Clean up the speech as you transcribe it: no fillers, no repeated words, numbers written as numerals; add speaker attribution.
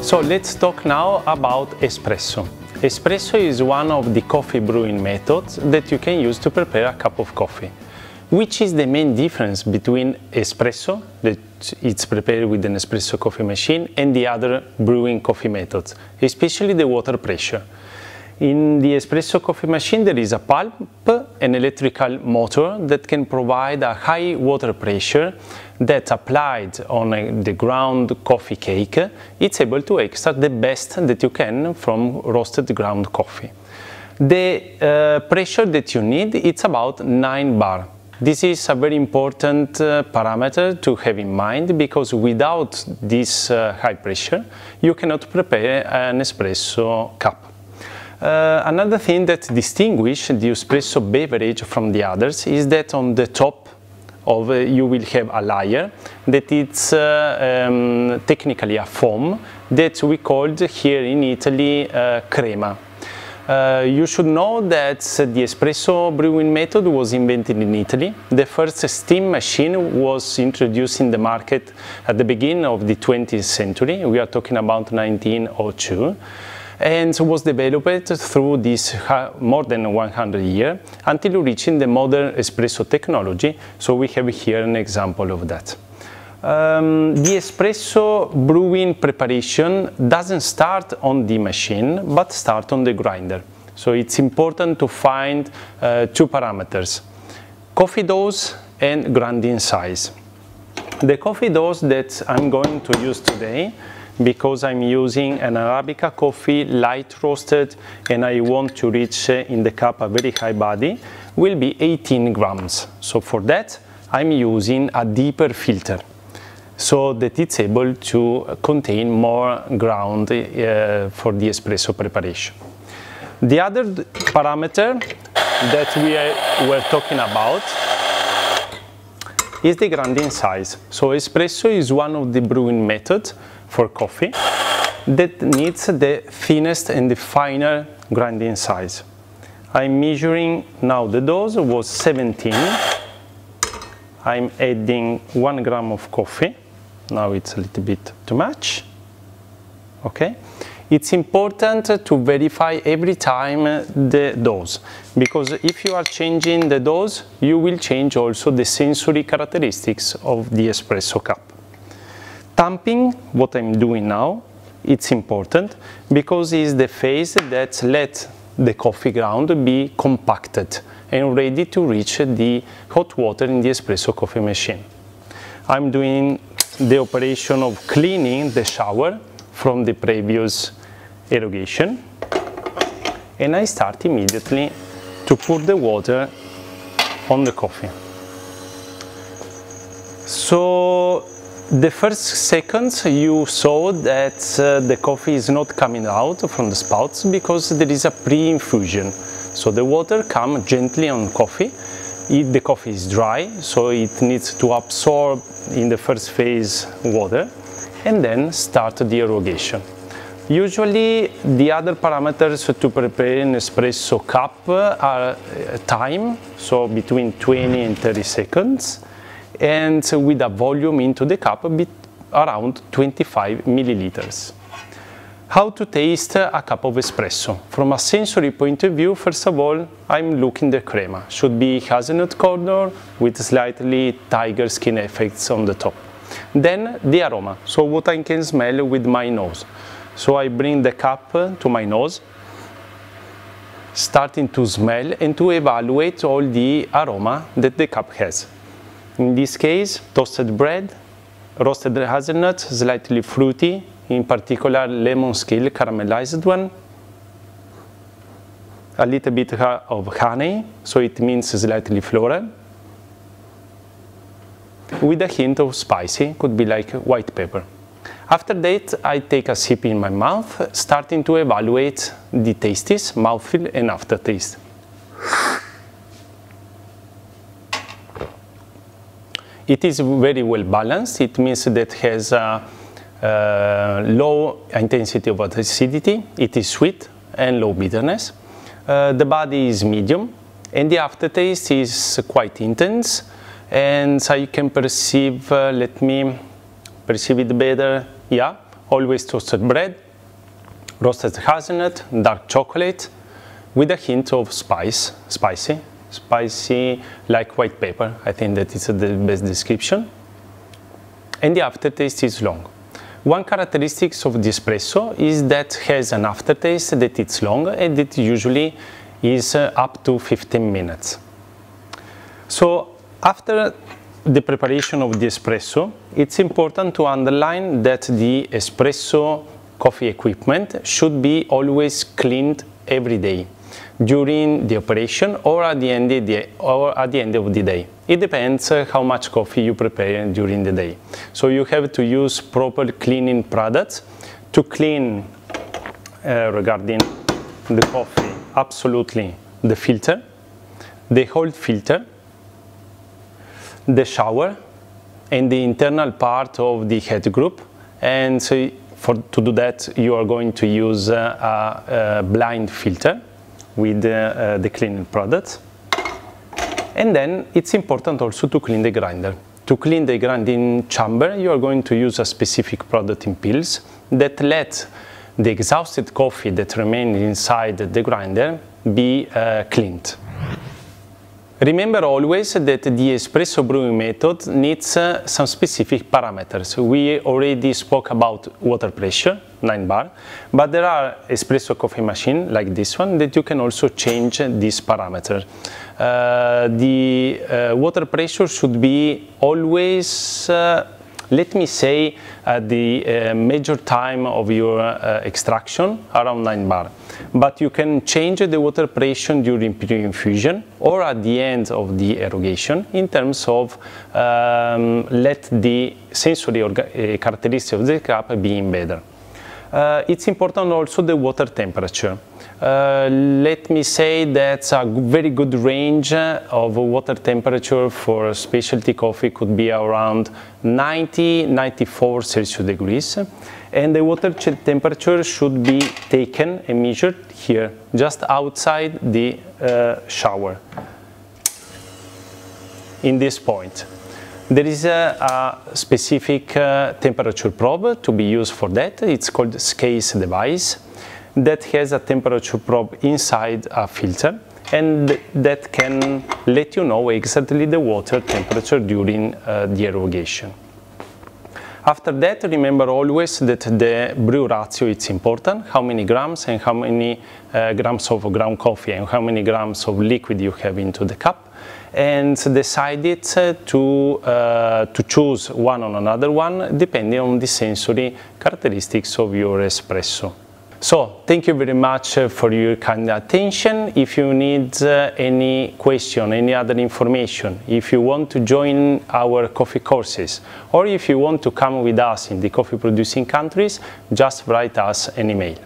Speaker 1: So let's talk now about espresso. Espresso is one of the coffee brewing methods that you can use to prepare a cup of coffee. Which is the main difference between espresso, that it's prepared with an espresso coffee machine, and the other brewing coffee methods, especially the water pressure. In the espresso coffee machine there is a pulp, an electrical motor that can provide a high water pressure that applied on the ground coffee cake, it's able to extract the best that you can from roasted ground coffee. The pressure that you need, it's about 9 bar. This is a very important parameter to have in mind, because without this high pressure you cannot prepare an espresso cup. Another thing that distinguishes the espresso beverage from the others is that on the top of you will have a layer that it's technically a foam that we called here in Italy crema. You should know that the espresso brewing method was invented in Italy. The first steam machine was introduced in the market at the beginning of the 20th century. We are talking about 1902. And was developed through this more than 100 years until reaching the modern espresso technology. So we have here an example of that. The espresso brewing preparation doesn't start on the machine, but start on the grinder. So it's important to find two parameters: coffee dose and grinding size. The coffee dose that I'm going to use today, because I'm using an Arabica coffee light roasted and I want to reach in the cup a very high body, will be 18 grams. So for that I'm using a deeper filter so that it's able to contain more ground for the espresso preparation. The other parameter that we were talking about is the grinding size. So espresso is one of the brewing methods for coffee that needs the thinnest and the finer grinding size. I'm measuring now, the dose was 17. I'm adding 1 gram of coffee. Now it's a little bit too much. Okay. It's important to verify every time the dose, because if you are changing the dose, you will change also the sensory characteristics of the espresso cup. Tamping, what I'm doing now, it's important because it's the phase that lets the coffee ground be compacted and ready to reach the hot water in the espresso coffee machine. I'm doing the operation of cleaning the shower from the previous irrigation, and I start immediately to pour the water on the coffee. So the first seconds you saw that the coffee is not coming out from the spouts because there is a pre-infusion. So the water comes gently on coffee. The coffee is dry, so it needs to absorb in the first phase water and then start the irrigation. Usually the other parameters to prepare an espresso cup are time, so between 20 and 30 seconds, and with a volume into the cup around 25 milliliters. How to taste a cup of espresso? From a sensory point of view, first of all, I'm looking the crema. Should be hazelnut color with slightly tiger skin effects on the top. Then the aroma, so what I can smell with my nose. So I bring the cup to my nose, starting to smell and to evaluate all the aroma that the cup has. In this case, toasted bread, roasted hazelnut, slightly fruity, in particular lemon scale caramelized one, a little bit of honey, so it means slightly floral, with a hint of spicy, could be like white pepper. After that, I take a sip in my mouth, starting to evaluate the tastes, mouthfeel and aftertaste. It is very well balanced. It means that it has a low intensity of acidity, it is sweet and low bitterness. The body is medium and the aftertaste is quite intense, and I can perceive, let me perceive it better, yeah, always toasted bread, roasted hazelnut, dark chocolate, with a hint of spicy like white pepper. I think that is the best description. And the aftertaste is long. One characteristic of the espresso is that it has an aftertaste that it's long, and it usually is up to 15 minutes. So after the preparation of the espresso, it's important to underline that the espresso coffee equipment should be always cleaned every day during the operation or at the end of the day. It depends how much coffee you prepare during the day. So you have to use proper cleaning products to clean regarding the coffee, absolutely the filter, the whole filter, the shower, and the internal part of the head group. And so to do that, you are going to use a blind filter with the cleaning products. And then it's important also to clean the grinder. To clean the grinding chamber, you are going to use a specific product in pills that let the exhausted coffee that remains inside the grinder be cleaned. Remember always that the espresso brewing method needs some specific parameters. We already spoke about water pressure, 9 bar, but there are espresso coffee machines like this one that you can also change this parameter. The water pressure should be always, let me say, at the major time of your extraction, around 9 bar. But you can change the water pressure during pre-infusion or at the end of the aerogation in terms of let the sensory characteristics of the cup be better. It's important also the water temperature. Let me say that a very good range of water temperature for specialty coffee could be around 90–94 Celsius degrees, and the water temperature should be taken and measured here, just outside the shower, in this point. There is a specific temperature probe to be used for that. It's called SCASE device that has a temperature probe inside a filter, and that can let you know exactly the water temperature during the aerogation. After that, remember always that the brew ratio is important, how many grams and how many grams of ground coffee and how many grams of liquid you have into the cup, and decide it to choose one on another one depending on the sensory characteristics of your espresso. So, thank you very much for your kind attention. If you need any question, any other information, if you want to join our coffee courses, or if you want to come with us in the coffee producing countries, just write us an email.